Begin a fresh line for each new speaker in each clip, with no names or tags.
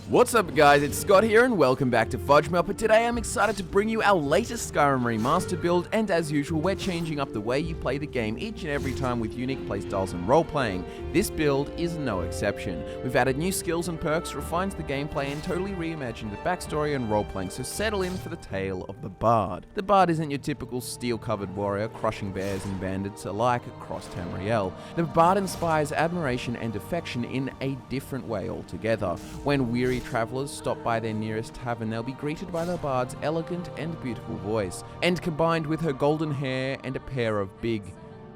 What's up guys, it's Scott here and welcome back to FudgeMuppet. Today I'm excited to bring you our latest Skyrim Remastered build, and as usual we're changing up the way you play the game each and every time with unique playstyles and role-playing. This build is no exception. We've added new skills and perks, refined the gameplay and totally reimagined the backstory and role-playing, so settle in for the tale of the Bard. The Bard isn't your typical steel-covered warrior crushing bears and bandits alike across Tamriel. The Bard inspires admiration and affection in a different way altogether. When weary travelers stop by their nearest tavern, they'll be greeted by the Bard's elegant and beautiful voice. And combined with her golden hair and a pair of big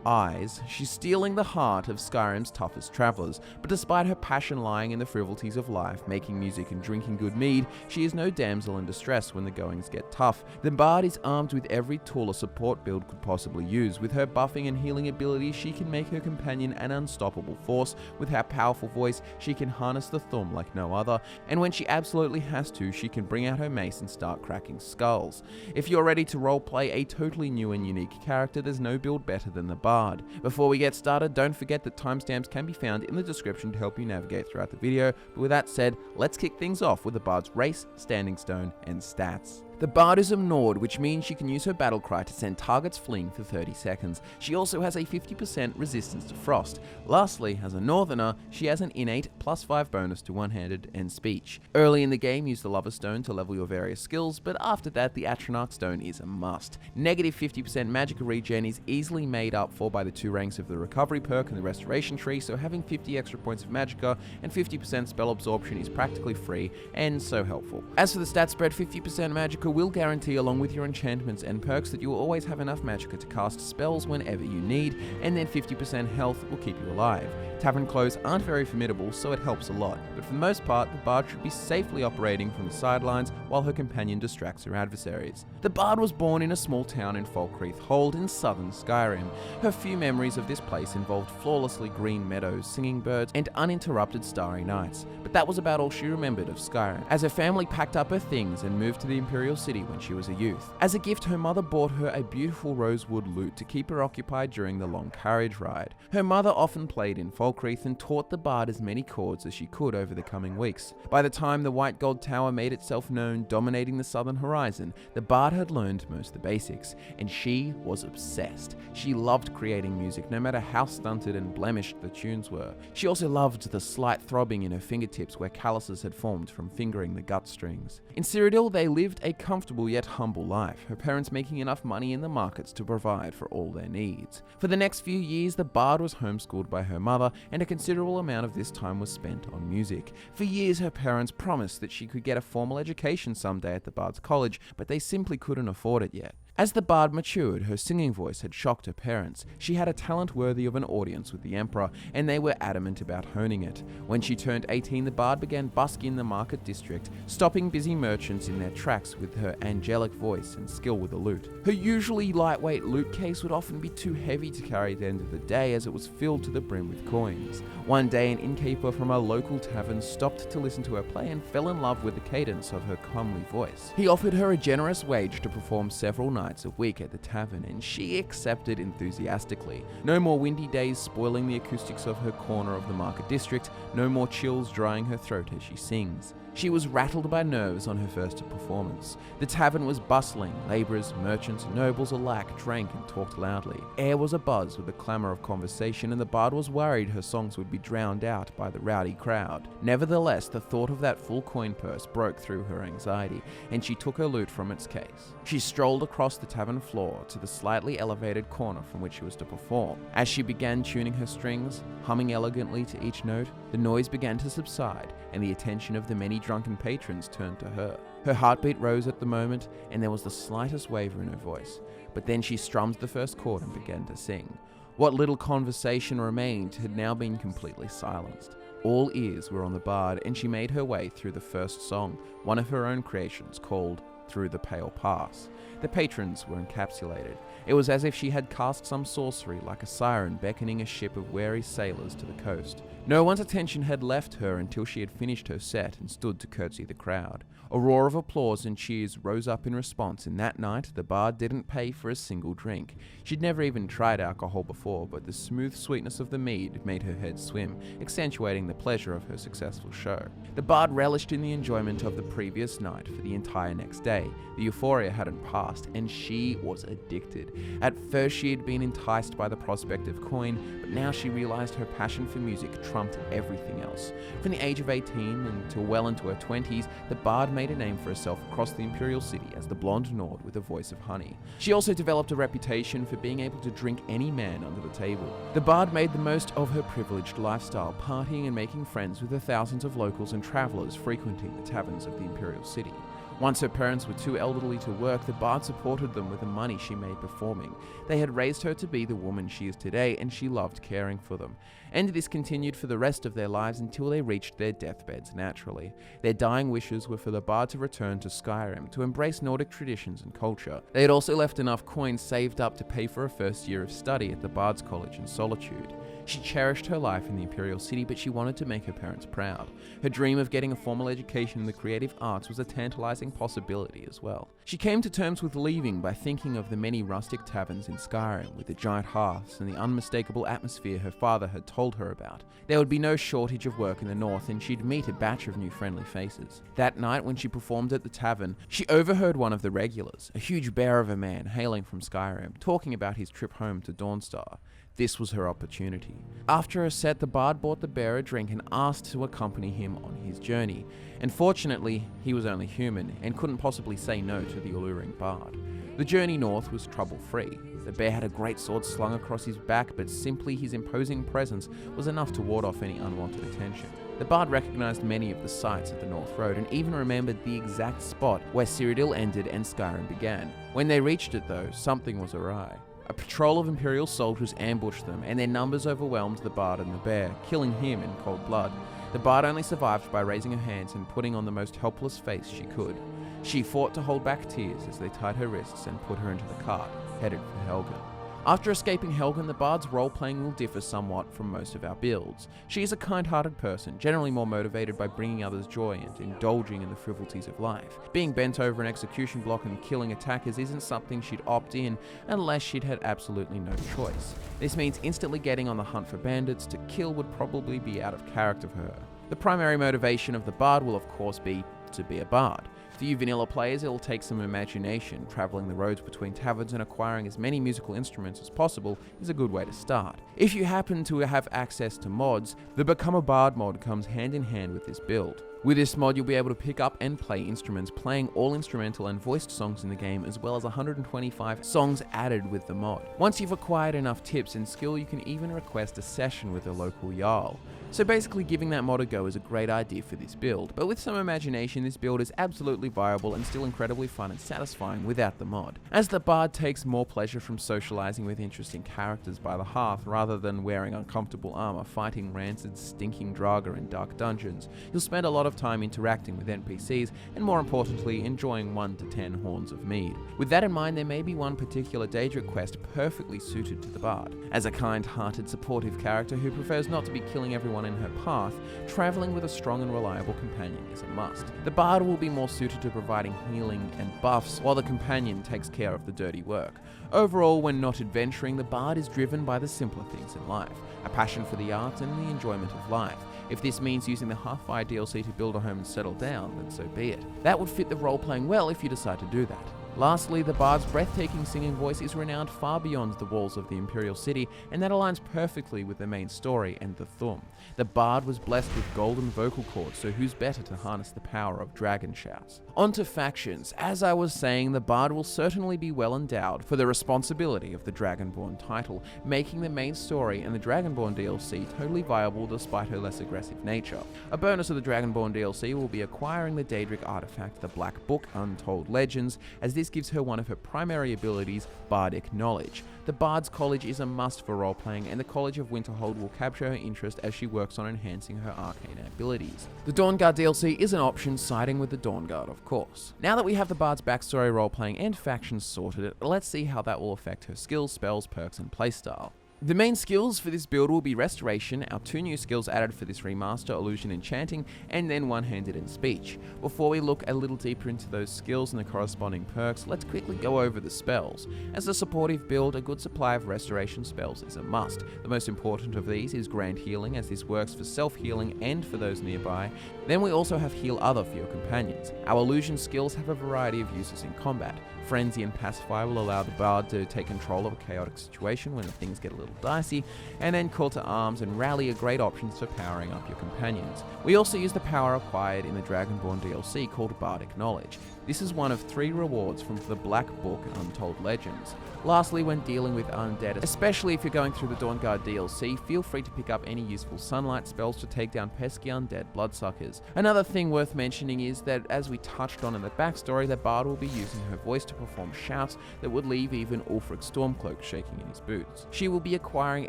eyes, she's stealing the heart of Skyrim's toughest travelers. But despite her passion lying in the frivolities of life, making music and drinking good mead, she is no damsel in distress when the goings get tough. The Bard is armed with every tool a support build could possibly use. With her buffing and healing abilities, she can make her companion an unstoppable force. With her powerful voice, she can harness the thumb like no other. And when she absolutely has to, she can bring out her mace and start cracking skulls. If you're ready to roleplay a totally new and unique character, there's no build better than the Bard. Before we get started, don't forget that timestamps can be found in the description to help you navigate throughout the video. But with that said, let's kick things off with the Bard's race, standing stone, and stats. The Bard is Nord, which means she can use her battle cry to send targets fleeing for 30 seconds. She also has a 50% resistance to frost. Lastly, as a Northerner, she has an innate +5 bonus to one-handed and speech. Early in the game, use the Lover Stone to level your various skills, but after that, the Atronach Stone is a must. Negative 50% magic regen is easily made up for by the 2 ranks of the recovery perk and the restoration tree, so having 50 extra points of magicka and 50% spell absorption is practically free and so helpful. As for the stat spread, 50% magicka will guarantee, along with your enchantments and perks, that you will always have enough magicka to cast spells whenever you need, and then 50% health will keep you alive. Tavern clothes aren't very formidable, so it helps a lot, but for the most part, the Bard should be safely operating from the sidelines while her companion distracts her adversaries. The Bard was born in a small town in Falkreath Hold in southern Skyrim. Her few memories of this place involved flawlessly green meadows, singing birds, and uninterrupted starry nights, but that was about all she remembered of Skyrim, as her family packed up her things and moved to the Imperial City when she was a youth. As a gift, her mother bought her a beautiful rosewood lute to keep her occupied during the long carriage ride. Her mother often played in Falkreath and taught the Bard as many chords as she could over the coming weeks. By the time the White Gold Tower made itself known, dominating the southern horizon, the Bard had learned most of the basics, and she was obsessed. She loved creating music, no matter how stunted and blemished the tunes were. She also loved the slight throbbing in her fingertips where calluses had formed from fingering the gut strings. In Cyrodiil, they lived a comfortable yet humble life, her parents making enough money in the markets to provide for all their needs. For the next few years, the Bard was homeschooled by her mother, and a considerable amount of this time was spent on music. For years, her parents promised that she could get a formal education someday at the Bard's College, but they simply couldn't afford it yet. As the Bard matured, her singing voice had shocked her parents. She had a talent worthy of an audience with the Emperor, and they were adamant about honing it. When she turned 18, the Bard began busking in the market district, stopping busy merchants in their tracks with her angelic voice and skill with the lute. Her usually lightweight lute case would often be too heavy to carry at the end of the day, as it was filled to the brim with coins. One day, an innkeeper from a local tavern stopped to listen to her play and fell in love with the cadence of her comely voice. He offered her a generous wage to perform several nights a week at the tavern, and she accepted enthusiastically. No more windy days spoiling the acoustics of her corner of the market district, no more chills drying her throat as she sings. She was rattled by nerves on her first performance. The tavern was bustling. Labourers, merchants, and nobles alike drank and talked loudly. Air was abuzz with the clamour of conversation, and the Bard was worried her songs would be drowned out by the rowdy crowd. Nevertheless, the thought of that full coin purse broke through her anxiety, and she took her lute from its case. She strolled across the tavern floor to the slightly elevated corner from which she was to perform. As she began tuning her strings, humming elegantly to each note, the noise began to subside, and the attention of the many drunken patrons turned to her. Her heartbeat rose at the moment, and there was the slightest waver in her voice. But then she strummed the first chord and began to sing. What little conversation remained had now been completely silenced. All ears were on the Bard, and she made her way through the first song, one of her own creations called through the Pale Pass. The patrons were encapsulated. It was as if she had cast some sorcery, like a siren beckoning a ship of wary sailors to the coast. No one's attention had left her until she had finished her set and stood to curtsy the crowd. A roar of applause and cheers rose up in response, and that night the bard didn't pay for a single drink. She'd never even tried alcohol before, but the smooth sweetness of the mead made her head swim, accentuating the pleasure of her successful show. The bard relished in the enjoyment of the previous night for the entire next day. The euphoria hadn't passed, and she was addicted. At first she had been enticed by the prospect of coin, but now she realized her passion for music trumped everything else. From the age of 18 until well into her 20s, the bard made a name for herself across the Imperial City as the blonde Nord with a voice of honey. She also developed a reputation for being able to drink any man under the table. The bard made the most of her privileged lifestyle, partying and making friends with the thousands of locals and travelers frequenting the taverns of the Imperial City. Once her parents were too elderly to work, the bard supported them with the money she made performing. They had raised her to be the woman she is today, and she loved caring for them. And this continued for the rest of their lives until they reached their deathbeds naturally. Their dying wishes were for the bard to return to Skyrim, to embrace Nordic traditions and culture. They had also left enough coins saved up to pay for a first year of study at the Bard's College in Solitude. She cherished her life in the Imperial City, but she wanted to make her parents proud. Her dream of getting a formal education in the creative arts was a tantalizing possibility as well. She came to terms with leaving by thinking of the many rustic taverns in Skyrim with the giant hearths and the unmistakable atmosphere her father had told her about. There would be no shortage of work in the north, and she'd meet a batch of new friendly faces. That night when she performed at the tavern, she overheard one of the regulars, a huge bear of a man hailing from Skyrim, talking about his trip home to Dawnstar. This was her opportunity. After a set, the bard bought the bear a drink and asked to accompany him on his journey. Unfortunately, he was only human and couldn't possibly say no to the alluring bard. The journey north was trouble-free. The bear had a great sword slung across his back, but simply his imposing presence was enough to ward off any unwanted attention. The bard recognized many of the sights of the North Road and even remembered the exact spot where Cyrodiil ended and Skyrim began. When they reached it though, something was awry. A patrol of Imperial soldiers ambushed them, and their numbers overwhelmed the bard and the bear, killing him in cold blood. The bard only survived by raising her hands and putting on the most helpless face she could. She fought to hold back tears as they tied her wrists and put her into the cart, headed for Helgen. After escaping Helgen, the bard's role-playing will differ somewhat from most of our builds. She is a kind-hearted person, generally more motivated by bringing others joy and indulging in the frivolities of life. Being bent over an execution block and killing attackers isn't something she'd opt in unless she'd had absolutely no choice. This means instantly getting on the hunt for bandits to kill would probably be out of character for her. The primary motivation of the bard will of course be to be a bard. For you vanilla players, it'll take some imagination. Traveling the roads between taverns and acquiring as many musical instruments as possible is a good way to start. If you happen to have access to mods, the Become a Bard mod comes hand in hand with this build. With this mod, you'll be able to pick up and play instruments, playing all instrumental and voiced songs in the game, as well as 125 songs added with the mod. Once you've acquired enough tips and skill, you can even request a session with a local Jarl. So basically, giving that mod a go is a great idea for this build, but with some imagination, this build is absolutely viable and still incredibly fun and satisfying without the mod. As the bard takes more pleasure from socializing with interesting characters by the hearth rather than wearing uncomfortable armor, fighting rancid, stinking Draugr in dark dungeons, you'll spend a lot of time interacting with NPCs and, more importantly, enjoying 1 to 10 horns of mead. With that in mind, there may be one particular Daedric quest perfectly suited to the bard. As a kind-hearted, supportive character who prefers not to be killing everyone in her path, traveling with a strong and reliable companion is a must. The bard will be more suited to providing healing and buffs, while the companion takes care of the dirty work. Overall, when not adventuring, the bard is driven by the simpler things in life, a passion for the arts and the enjoyment of life. If this means using the Half-Fire DLC to build a home and settle down, then so be it. That would fit the role-playing well if you decide to do that. Lastly, the bard's breathtaking singing voice is renowned far beyond the walls of the Imperial City, and that aligns perfectly with the main story and the Thum. The bard was blessed with golden vocal cords, so who's better to harness the power of dragon shouts? On to factions. As I was saying, the bard will certainly be well endowed for the responsibility of the Dragonborn title, making the main story and the Dragonborn DLC totally viable despite her less aggressive nature. A bonus of the Dragonborn DLC will be acquiring the Daedric artifact, the Black Book Untold Legends, as this this gives her one of her primary abilities, Bardic Knowledge. The Bard's College is a must for role-playing, and the College of Winterhold will capture her interest as she works on enhancing her arcane abilities. The Dawnguard DLC is an option, siding with the Dawnguard, of course. Now that we have the Bard's backstory, role-playing, and factions sorted, let's see how that will affect her skills, spells, perks, and playstyle. The main skills for this build will be Restoration, our 2 new skills added for this remaster, Illusion and Chanting, and then One-Handed and Speech. Before we look a little deeper into those skills and the corresponding perks, let's quickly go over the spells. As a supportive build, a good supply of Restoration spells is a must. The most important of these is Grand Healing, as this works for self-healing and for those nearby. Then we also have Heal Other for your companions. Our Illusion skills have a variety of uses in combat. Frenzy and Pacify will allow the Bard to take control of a chaotic situation when things get a little dicey, and then Call to Arms and Rally are great options for powering up your companions. We also use the power acquired in the Dragonborn DLC called Bardic Knowledge. This is one of 3 rewards from the Black Book and Untold Legends. Lastly, when dealing with undead, especially if you're going through the Dawnguard DLC, feel free to pick up any useful sunlight spells to take down pesky undead bloodsuckers. Another thing worth mentioning is that, as we touched on in the backstory, the Bard will be using her voice to perform shouts that would leave even Ulfric Stormcloak shaking in his boots. She will be acquiring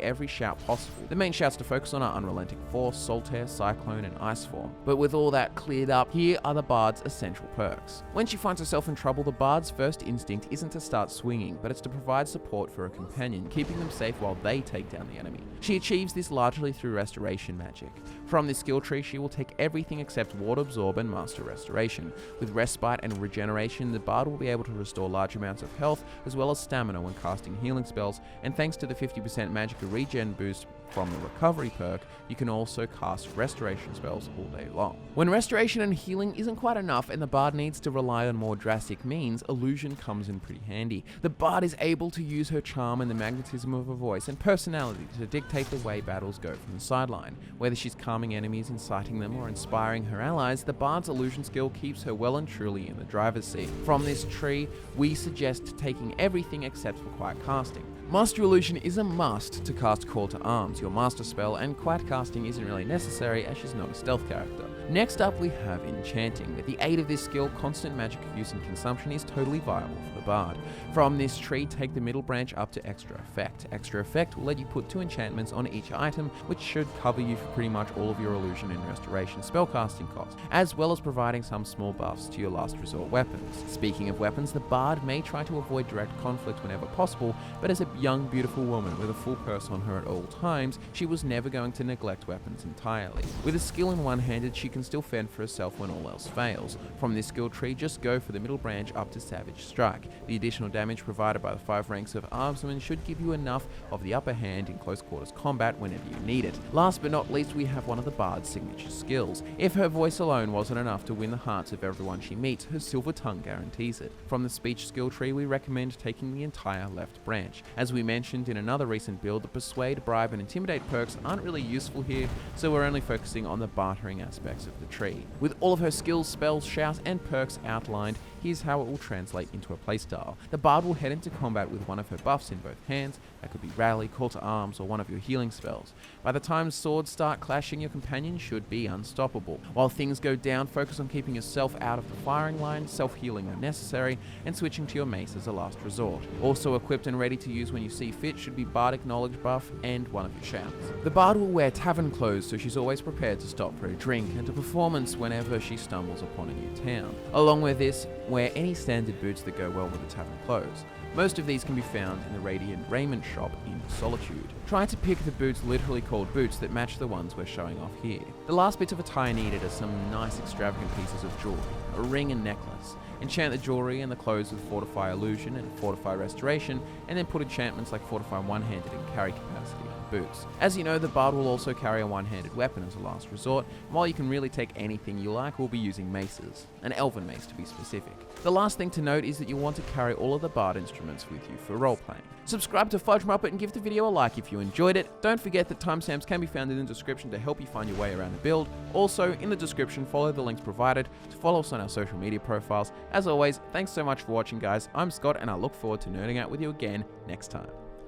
every shout possible. The main shouts to focus on are Unrelenting Force, Solitaire, Cyclone, and Ice Form. But with all that cleared up, here are the Bard's essential perks. When she finds herself in trouble, the Bard's first instinct isn't to start swinging, but it's to provide support for a companion, keeping them safe while they take down the enemy. She achieves this largely through Restoration magic. From this skill tree, she will take everything except Water Absorb and Master Restoration. With Respite and Regeneration, the Bard will be able to restore large amounts of health as well as stamina when casting healing spells, and thanks to the 50% magic regen boost from the Recovery perk, you can also cast Restoration spells all day long. When Restoration and Healing isn't quite enough and the Bard needs to rely on more drastic means, Illusion comes in pretty handy. The Bard is able to use her charm and the magnetism of her voice and personality to dictate the way battles go from the sideline. Whether she's calming enemies, inciting them, or inspiring her allies, the Bard's Illusion skill keeps her well and truly in the driver's seat. From this tree, we suggest taking everything except for Quiet Casting. Master Illusion is a must to cast Call to Arms, your master spell, and Quiet Casting isn't really necessary as she's not a stealth character. Next up, we have Enchanting. With the aid of this skill, constant magic use and consumption is totally viable for the Bard. From this tree, take the middle branch up to Extra Effect. Extra Effect will let you put 2 enchantments on each item, which should cover you for pretty much all of your Illusion and Restoration spellcasting costs, as well as providing some small buffs to your last resort weapons. Speaking of weapons, the Bard may try to avoid direct conflict whenever possible, but as a young, beautiful woman with a full purse on her at all times, she was never going to neglect weapons entirely. With a skill in one-handed, she can still fend for herself when all else fails. From this skill tree, just go for the middle branch up to Savage Strike. The additional damage provided by the 5 ranks of Armsman should give you enough of the upper hand in close quarters combat whenever you need it. Last but not least, we have one of the Bard's signature skills. If her voice alone wasn't enough to win the hearts of everyone she meets, her Silver Tongue guarantees it. From the speech skill tree, we recommend taking the entire left branch. As we mentioned in another recent build, the Persuade, Bribe, and Intimidate perks aren't really useful here, so we're only focusing on the bartering aspects of the tree. With all of her skills, spells, shouts, and perks outlined, here's how it will translate into a playstyle. The Bard will head into combat with one of her buffs in both hands. That could be Rally, Call to Arms, or one of your healing spells. By the time swords start clashing, your companion should be unstoppable. While things go down, focus on keeping yourself out of the firing line, self-healing when necessary, and switching to your mace as a last resort. Also equipped and ready to use when you see fit should be Bardic Knowledge buff and one of your shouts. The Bard will wear tavern clothes, so she's always prepared to stop for a drink and to performance whenever she stumbles upon a new town. Along with this, wear any standard boots that go well with the tavern clothes. Most of these can be found in the Radiant Raiment shop in Solitude. Try to pick the boots literally called boots that match the ones we're showing off here. The last bits of attire needed are some nice extravagant pieces of jewelry, a ring and necklace. Enchant the jewelry and the clothes with Fortify Illusion and Fortify Restoration, and then put enchantments like Fortify One-Handed and Carry Capacity on the boots. As you know, the Bard will also carry a one-handed weapon as a last resort, and while you can really take anything you like, we'll be using maces, an Elven mace to be specific. The last thing to note is that you'll want to carry all of the Bard instruments with you for roleplaying. Subscribe to FudgeMuppet and give the video a like if you enjoyed it. Don't forget that timestamps can be found in the description to help you find your way around the build. Also, in the description, follow the links provided to follow us on our social media profiles. As always, thanks so much for watching, guys. I'm Scott, and I look forward to nerding out with you again next time.